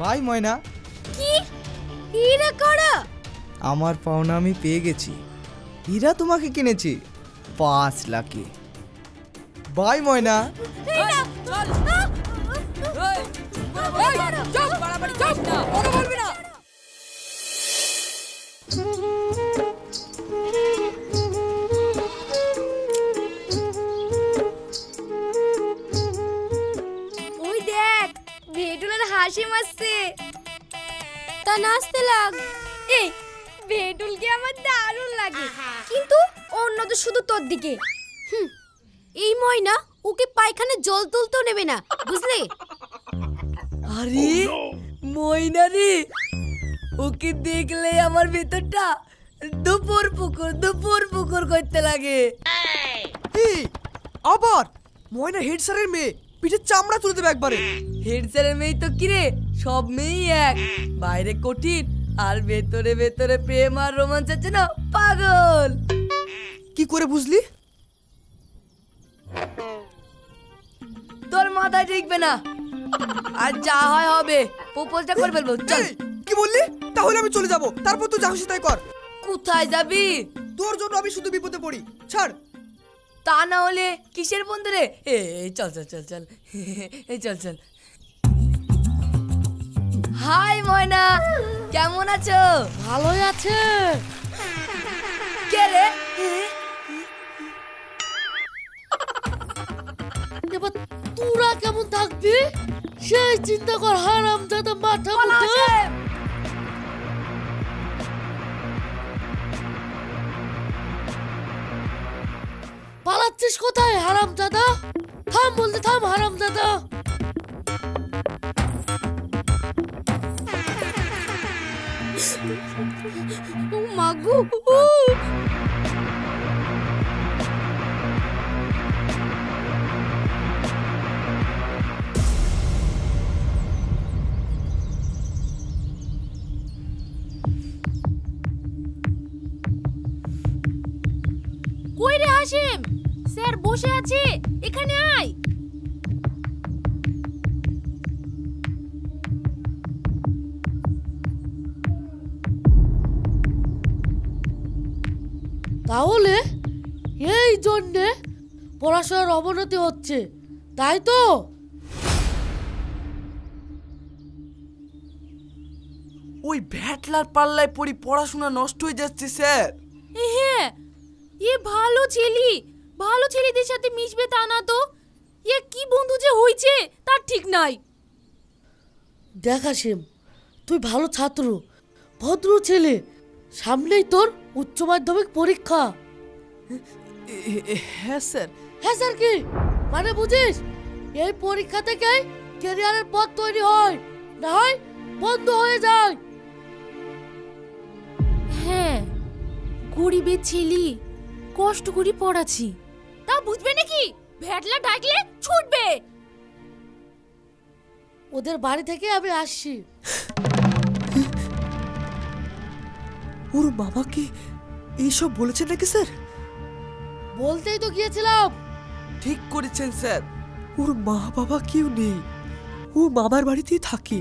By ময়না। কি হীরা করা? আমার পাওনা আমি পেয়ে গেছি। হীরা তোমাকে কিনেছি 5 লাখে। বাই ময়না। ওই দেখ ভেটুলের হাসি মারছে। তা নাচতে লাগ। এই ভেটুলকে আমার দারুণ লাগে, কিন্তু অন্য তো শুধু তোর দিকে। এই ময়না ওকে পায়খানে জল তুলতেও নেবে না, বুঝলি? আরে ময়না রে, ওকে দেখলে আমার ভেতরটা দুপুর পুকুর করতে লাগে। এই আবার ময়না হেড স্যারের মেয়ে, পিঠে চামড়া তুলে দেবে একবারে। হেড স্যারের মেয়ে তো কিরে, সব মেয়েই এক, বাইরে কঠিন আর ভেতরে ভেতরে প্রেম আর রোমাঞ্চ আছে না, পাগল। কি করে বুঝলি? তোর মাথায় ঠিকবে না, আর যা হয় হবে, প্রপোজটা করে ফেলবো। চল। কি বললি? তাহলে আমি চলে যাব, তারপর তুই যা খুশি তাই কর। কোথায় যাবি? তোর জন্য আমি শুধু বিপদে পড়ি, ছাড়। তা না হলে কিসের বন্ধু রে? এই চল চল চল চল, এই চল চল। হাই ময়না, কেমন আছো? ভালোই আছে। কে রে? এবার তোরা কেমন থাকবি সেই চিন্তা কর, হারামজাদা মাথা মুখে। পালাচ্ছিস কোথায় হারামজাদা? থাম বলতে থাম হারামজাদা। মাগু কই রে হাসিম? স্যার বসে আছে, এখানে আয়। তাহলে এই জন্যে পড়াশোনার অবনতি হচ্ছে, তাই তো? ওই ভ্যাটলার পাল্লায় পড়ি পড়াশোনা নষ্ট হয়ে যাচ্ছে স্যার। হ্যাঁ, এ ভালো ছেলেদের সাথে মিশবে তা না তো। এ কি বন্ধু যে হইছে তার ঠিক নাই। দেখ হাসিম, তুই ভালো ছাত্র, ভদ্র ছেলে, সামনেই তোর উচ্চ মাধ্যমিক পরীক্ষা। হ্যাঁ স্যার। হ্যাঁ স্যার কি মানে বুঝিস? এই পরীক্ষা থেকে ক্যারিয়ারের পথ তৈরি হয়, না হয় বন্ধ হয়ে যায়। হ্যাঁ, গরিবের ছেলে, কষ্ট করে পড়াছি, তা বুঝবে নাকি? ভ্যাটলা ডাকলে ছুটবে। ওদের বাড়ি থেকে আমি আসছি। ওর বাবা কি এইসব বলেছেন নাকি স্যার? বলতেই তো গিয়েছিলাম। ঠিক করেছেন স্যার, ওর মা বাবা কেউ নেই, ও মামার বাড়িতেই থাকে।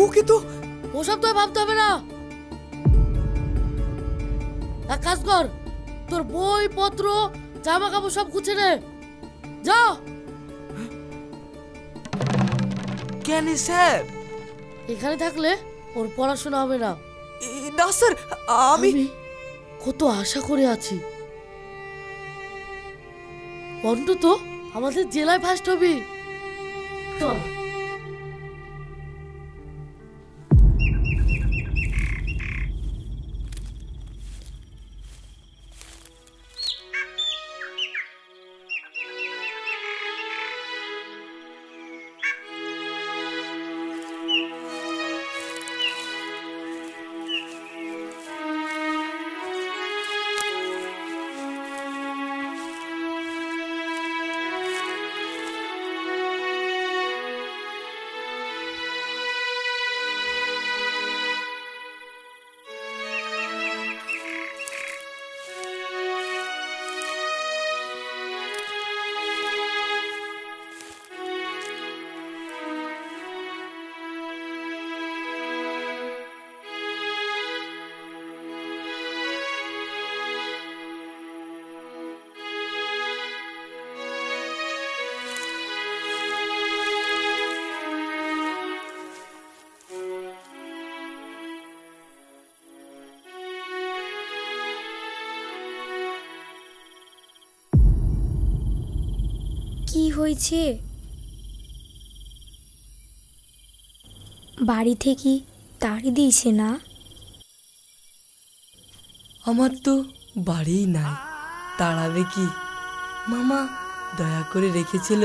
ওকে তো ওসব তো ভাবতে হবে না। এক কাজ কর, তোর বই পত্র জামা কাপড় সব গুছিয়ে নে, যা। কেন স্যার? এখানে থাকলে ওর পড়াশোনা হবে না। না স্যার, আমি কত আশা করে আছি, অন্তত আমাদের জেলায় ফার্স্ট হবি। চল। কি হয়েছে? বাড়ি থেকে তাড়ি দিয়েছে না? আমার তো বাড়িই নাই, তাড়াবে কি? মামা দয়া করে রেখেছিল।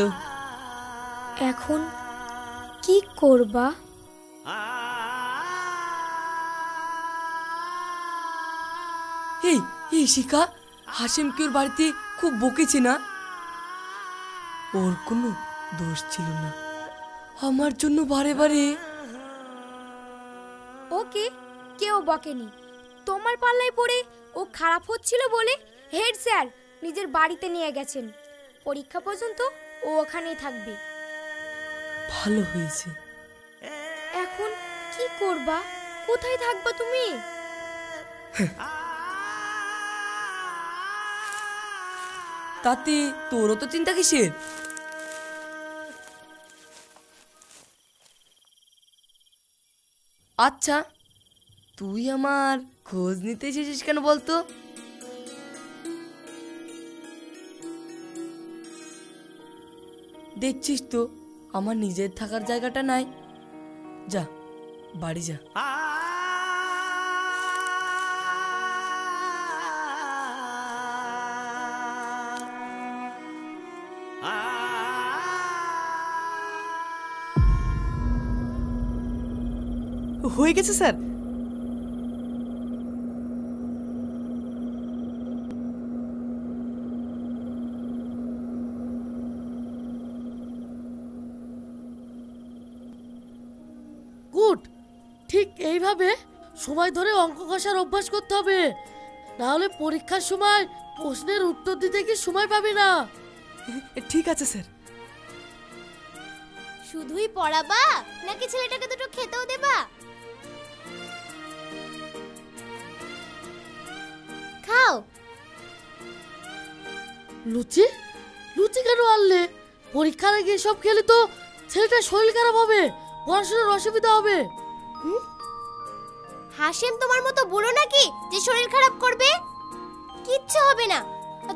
এখন কি করবা? এই এই শিখা, হাসিমকে ওর বাড়িতে খুব বকেছে না? ওর কোনো দোষ ছিল না, আমার জন্য বারে বারে। ওকে কেউ বকেনি, তোমার পাল্লায় পড়ে ও খারাপ হচ্ছিল বলে হেড স্যার নিজের বাড়িতে নিয়ে গেছেন। পরীক্ষা পর্যন্ত ও ওখানেই থাকবে। ভালো হয়েছে। এখন কি করবা? কোথায় থাকবা তুমি? তাতে তোরও তো চিন্তা কিসের? আচ্ছা, তুই আমার খোঁজ নিতে এসেছিস কেন বলতো? দেখছিস তো আমার নিজের থাকার জায়গাটা নাই। যা বাড়ি যা। হয়ে গেছে স্যার। গুড। ঠিক এইভাবে সময় ধরে অঙ্ক কষার অভ্যাস করতে হবে, না হলে পরীক্ষার সময় প্রশ্নের উত্তর দিতে কি সময় পাবি না। ঠিক আছে স্যার। শুধুই পড়াবা নাকি ছেলেটাকে দুটো খেতেও দেবা? খাও। লুচি? লুচি কেন আনলে? পরীক্ষার আগে সব খেলে তো ছেলেটার শরীর খারাপ হবে, পড়াশোনার অসুবিধা হবে। হাসিম তোমার মতো বুড়ো নাকি যে শরীর খারাপ করবে? কিচ্ছু হবে না,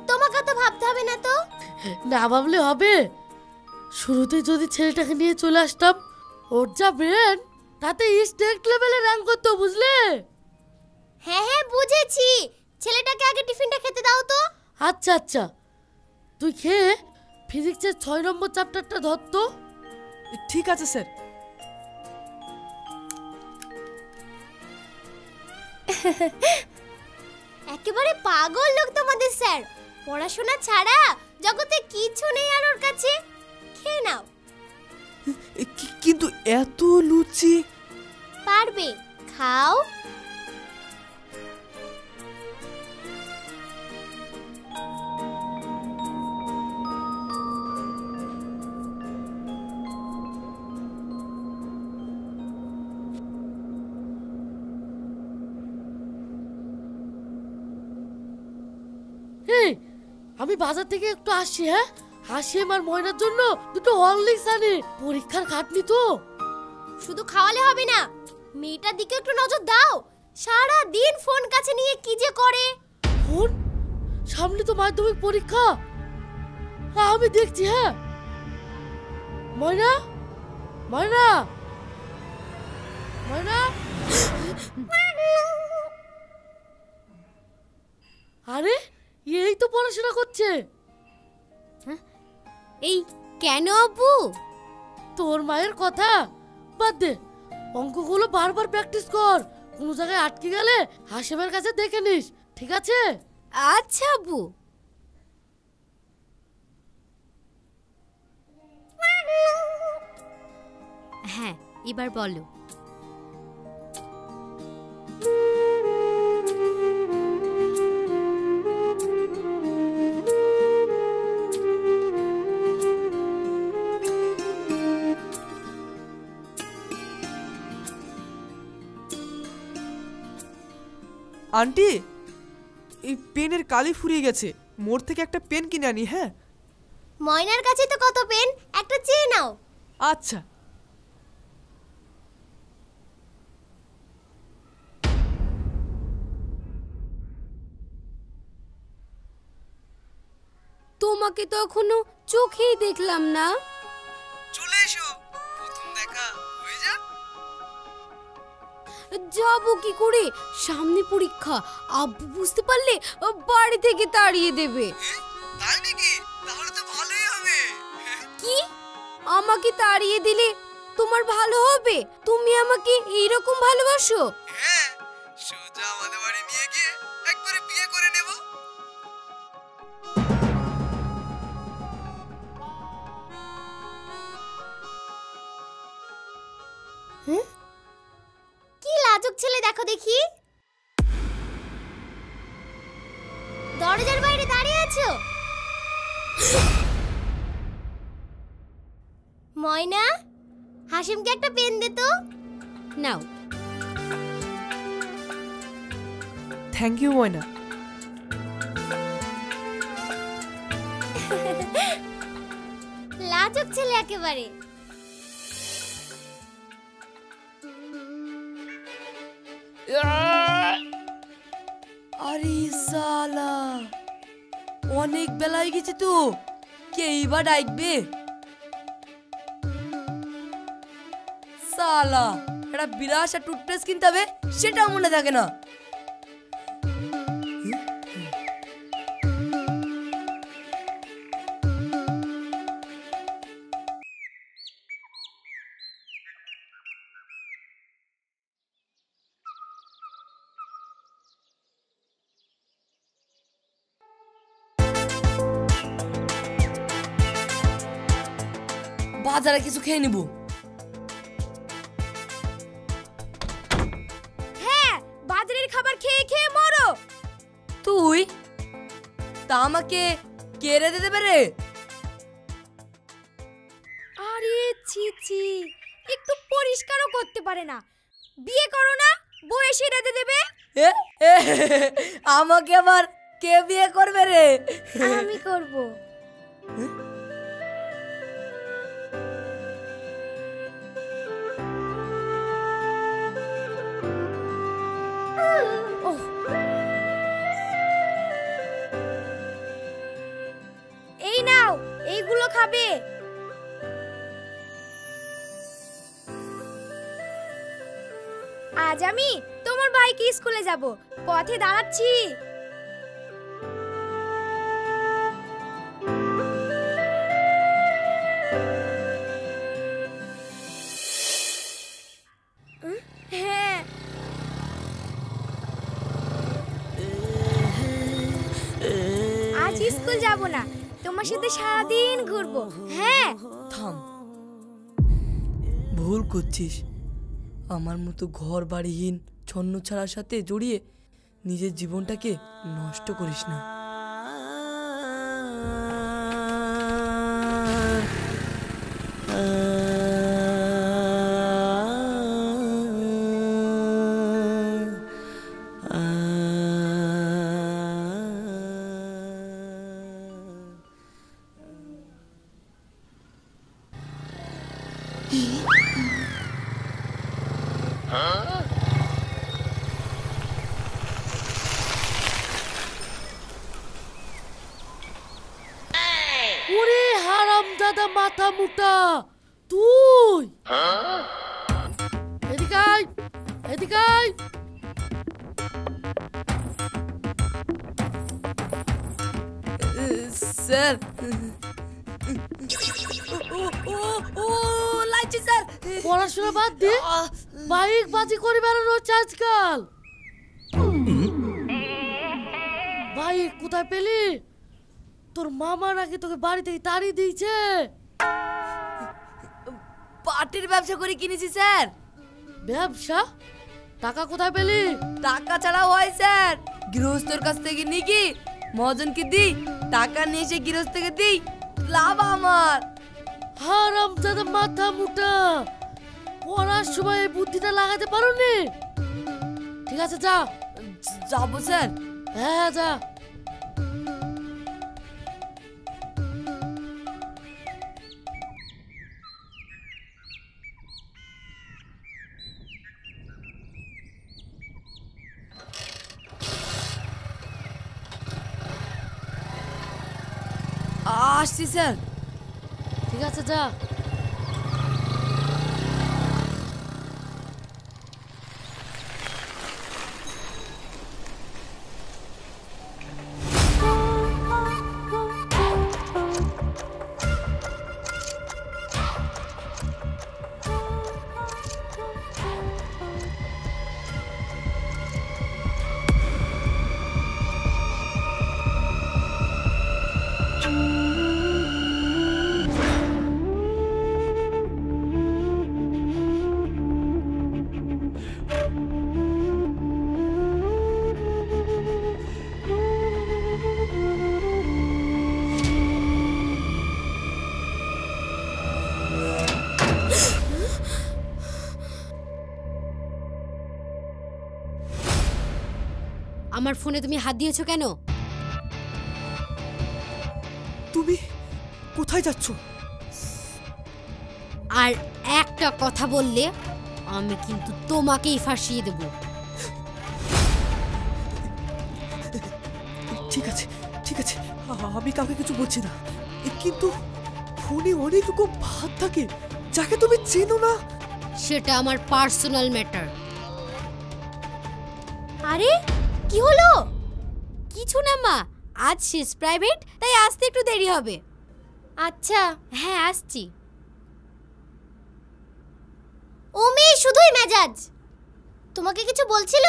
তোমাকে তো ভাবতে হবে না। তো না ভাবলে হবে? শুরুতে যদি ছেলেটাকে নিয়ে চলে আসতাম, ওর যা ব্রেন, তাতে স্টেট লেভেলে র্যাঙ্ক করতো, বুঝলে? হ্যাঁ হ্যাঁ বুঝেছি, ছেলেটাকে আগে টিফিনটা খেতে দাও তো। আচ্ছা আচ্ছা, তুই খেয়ে ফিজিক্সের 6 নম্বর চ্যাপ্টারটা ধর তো। ঠিক আছে স্যার। একেবারে পাগল লোক তোমাদের স্যার, পড়াশোনা ছাড়া জগতে কিছু নেই আর ওর কাছে। খেয়ে নাও। কিন্তু এত লুচি? পারবে, খাও। এই, আমি বাজার থেকে একটু আসছি। হ্যাঁ, হাসিম আর ময়নার জন্য দুটো হরলিক্স আনি, পরীক্ষার খাটনি তো। শুধু খাওয়ালে হবে না, মেয়েটার দিকে একটু নজর দাও। সারা দিন ফোন কাছে নিয়ে কি যে করে। ফোন? সামনে তো মাধ্যমিক পরীক্ষা। আমি দেখছি। হ্যাঁ, ময়না, ময়না, ময়না। আরে, এই তো পড়াশোনা করছে। এই কেন আব্বু? তোর মায়ের কথা বাদ দে, অঙ্কগুলো বারবার প্র্যাকটিস কর। কোনো জায়গায় আটকে গেলে হাসিমের কাছে দেখে নিস, ঠিক আছে? আচ্ছা আব্বু। হ্যাঁ, এবার বলো। আন্টি, এই পেনের কালি ফুরিয়ে গেছে, মোড় থেকে একটা পেন কিনে আনি। হ্যাঁ। ময়নার কাছে তো কত পেন, একটা চেয়ে নাও। আচ্ছা। তোমাকে তো এখনো চোখেই দেখলাম না। চলে এসো, প্রথম দেখা হয়ে যাক। যাবো কি করে, সামনে পরীক্ষা, আব্বু বুঝতে পারলে বাড়ি থেকে তাড়িয়ে দেবে। তাই নাকি? তাহলে তো ভালোই হবে। কি, আমাকে তাড়িয়ে দিলে তোমার ভালো হবে? তুমি আমাকে এইরকম ভালোবাসো? হ্যাঁ, সোজা আমাদের বাড়ি নিয়ে গিয়ে একবারে বিয়ে করে নেব। কি লাজুক ছেলে, দেখো দেখি। দরজার বাইরে দাঁড়িয়ে আছো। ময়না, হাসিমকে একটা পেন দে তো। নাও। থ্যাংক ইউ ময়না। লাজুক ছেলে একেবারে। আরে সালা, অনেক বেলা হয়ে গেছে তো, কে এইবার ডাকবে? সালা, একটা বিরাট টুথপেস্ট কিনতে হবে, সেটাও মনে থাকে না। বাজারে কিছু খেয়ে নিব। হ্যাঁ, বাজারের খাবার খেয়ে খেয়ে মরো। তুই তা আমাকে কেড়ে দিতে পারে? আরে ছি ছি, একটু পরিষ্কারও করতে পারে না। বিয়ে করো না, বয়সে রেঁধে দেবে। এ, এ, আমাকে আবার কে বিয়ে করবে রে? আমি করব। ওহ, এই নাও, এইগুলো খাবে। আজ আমি তোমার ভাইকে স্কুলে যাব, পথে দাঁড়াচ্ছি। হ্যাঁ, আজ স্কুল যাব না, তোমার সাথে সারাদিন ঘুরবো। হ্যাঁ। থাম, ভুল করছিস। আমার মতো ঘর বাড়িহীন ছন্ন ছাড়ার সাথে জড়িয়ে নিজের জীবনটাকে নষ্ট করিস না। ওরে হারামজাদা মাথা মুটা, তুই এদিকে আয়, এদিকে আয়। স্যার, ও লাইছি স্যার। পড়াশোনা বাদ দে, বাইক বাজি করে বেড়ানো হচ্ছে আজকাল। বাইক কোথায় পেলি? তোর মামা নাকি তোকে বাড়ি থেকে তাড়িয়ে দিয়েছে। পাটির ব্যবসা করে কিনেছি স্যার। ব্যবসা? টাকা কোথায় পেলি? টাকা ছাড়াও হয় স্যার, গৃহস্থর কাছ থেকে নিয়ে কি মহাজনকে দিই, টাকা নিয়ে এসে গৃহস্থকে দিই, লাভ আমার। হারামজাদা মাথা মুটা, পড়ার সময় এই বুদ্ধিটা লাগাতে পারোনি? ঠিক আছে, যা। যাবো স্যার। হ্যাঁ, যা। আসছি স্যার। ঠিক আছে যা। আমার ফোনে তুমি হাত দিয়েছো কেন? তুমি কোথায় যাচ্ছ? আর একটা কথা বললে আমি কিন্তু তোমাকেই ফাঁসিয়ে দেব। ঠিক আছে ঠিক আছে, আমি কাউকে কিছু বলছি না, কিন্তু ফোনে অনেক রকম ভাত থাকে যাকে তুমি চেনো না। সেটা আমার পার্সোনাল ম্যাটার। আরে কি হলো? কিছু না মা, আজ শেষ প্রাইভেট, তাই আসতে একটু দেরি হবে। আচ্ছা হ্যাঁ আসছি। ও মেয়ে শুধুই মেজাজ, তোমাকে কিছু বলছিল?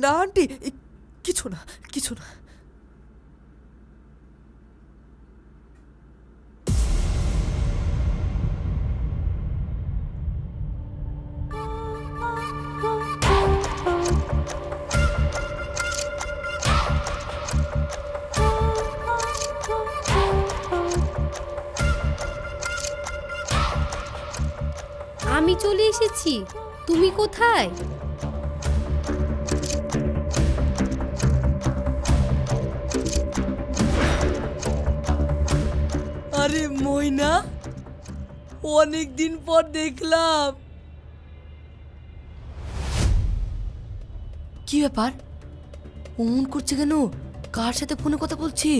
না আন্টি, কিছু না কিছু না। আমি চলে এসেছি, তুমি কোথায়? আরে ময়না, অনেক দিন পর দেখলাম। কি ব্যাপার, অমন করছে কেন? কার সাথে ফোনে কথা বলছি?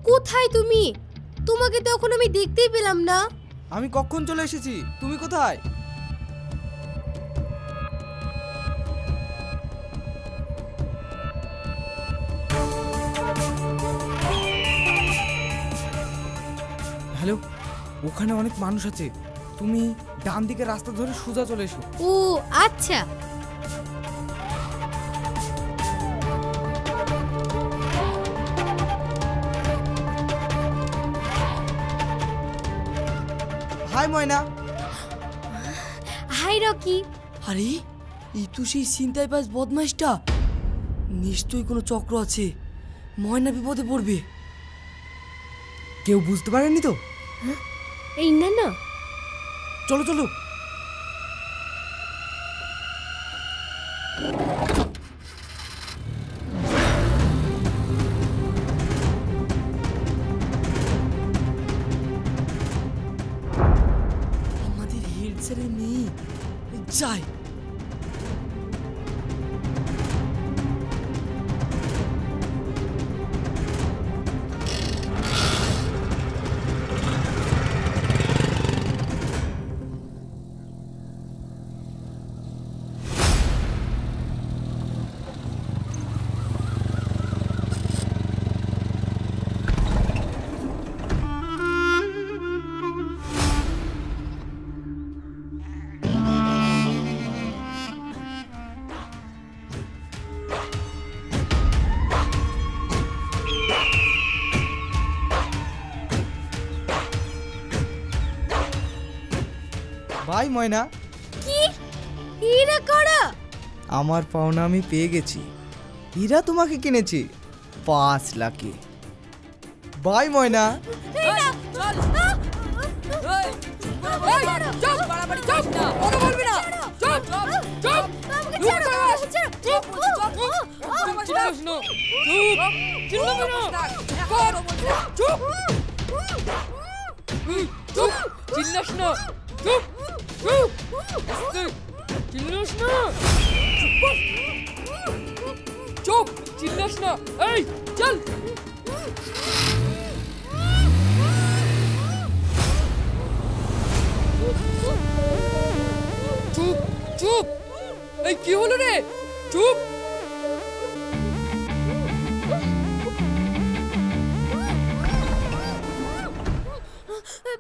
কোথায় তুমি? তোমাকে তো এখন আমি দেখতেই পেলাম না। আমি কখন চলে এসেছি, তুমি কোথায়? হ্যালো, ওখানে অনেক মানুষ আছে, তুমি ডান দিকে রাস্তা ধরে সোজা চলে এসো। ও আচ্ছা। হাই ময়না। Hi Rocky. আরে এই তো সেই চিন্তায় পাস বদমাইশটা, নিশ্চয়ই কোনো চক্র আছে, ময়না বিপদে পড়বে। কেউ বুঝতে পারেনি তো? এই না না, চলো চলো। আমাদের হেড স্যারের মেয়ে যাই। ভাই ময়না, কি হীরা করো? আমার পাওনা আমি পেয়ে গেছি। হীরা তোমাকে কিনেছি 5 লাখে। বাই ময়না। চুপ, চিল্লাস না। এই চল। চুপ চুপ। এই কি হলো রে? চুপ।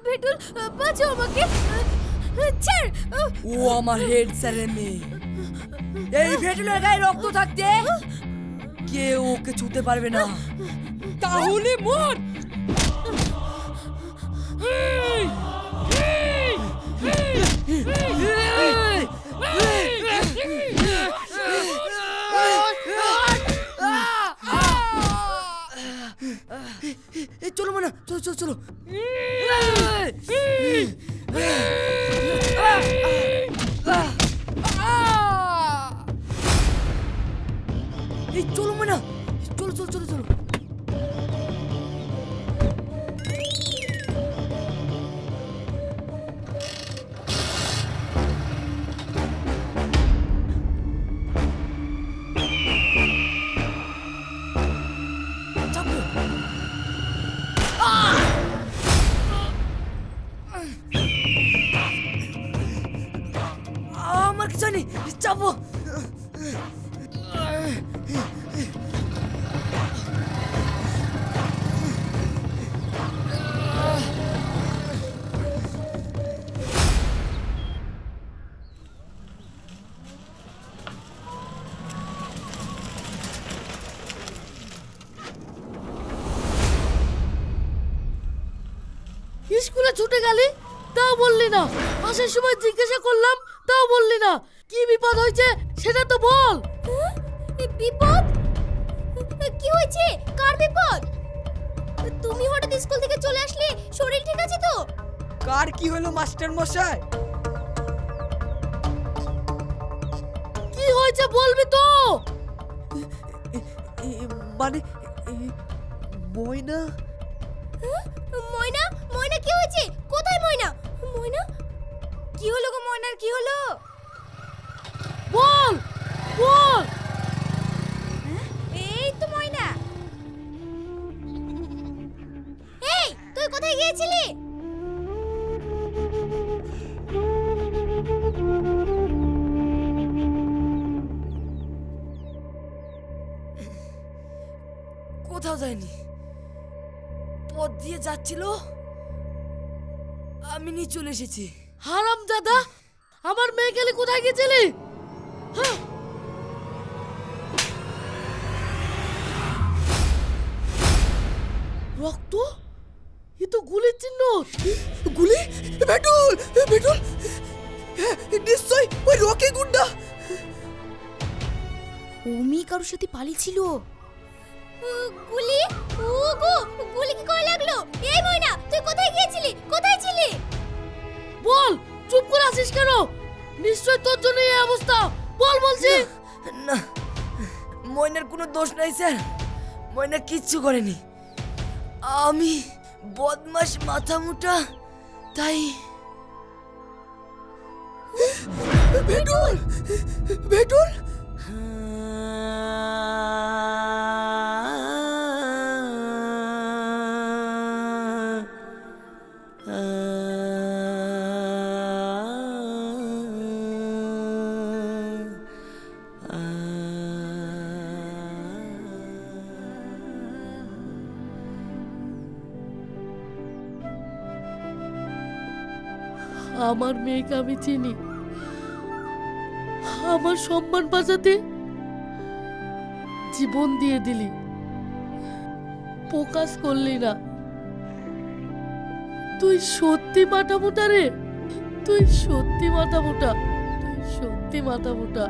ভেটুল বাঁচাও আমাকে, ছেড়। ও আমার হেড স্যারের মেয়ে। এই ভেটুলের গায়ে রক্ত থাকতে কেউ ওকে ছুতে পারবে না। তাহলে মর। চলো মানা, চলো চলো চলো। এই চলো মানা, চলো চলো চলো চলো। আমার কিছু নেই, চাপো। স্কুলে ছুটে গেলি, তাও বললি না। আসার সময় জিজ্ঞাসা করলাম, তাও বললি না। কি বিপদ হয়েছে সেটা তো বল। বিপদ? কি হয়েছে? কার বিপদ? তুমি হঠাৎ স্কুল থেকে চলে আসলে, শরীর ঠিক আছে তো? কার কি হলো মাস্টার মশাই? কি হয়েছে বলবি তো? মানে ময়না। ময়না? ময়না কি হয়েছে? কোথায় ময়না? ময়না কি হলো গো? ময়নার কি হলো? বল বল। এই তো ময়না। এই তুই কোথায় গিয়েছিলি? কোথাও যায়নি, পথ দিয়ে যাচ্ছিল, আমি নিয়ে চলে এসেছি। হারাম দাদা, আমার মেয়ে গেলে কোথায় গেছিলি? হ্যাঁ? রক্ত? এ তো গুলির চিহ্ন। গুলি? ভেটুল, ভেটুল, নিশ্চয় ওই রকি গুন্ডা। ওমি কারোর সাথে পালিয়েছিল। গুলি? ওগো, গুলি কি করে লাগলো? এই ময়না, তুই কোথায় গিয়েছিলি? কোথায় ছিলি? বল, চুপ করে আছিস কেন? নিশ্চয় তোর জন্য এই অবস্থা। বল বলছি। না, ময়নার কোনো দোষ নাই স্যার। ময়না কিচ্ছু করেনি। আমি বদমাশ মাথা মোটা, তাই। ভেটুল, ভেটুল, আমার মেয়েকে আমি চিনি। আমার সম্মান বাঁচাতে জীবন দিয়ে দিলি, প্রকাশ করলি না। তুই সত্যি মাথা মোটা রে, তুই সত্যি মাথা মোটা, তুই সত্যি মাথা মোটা।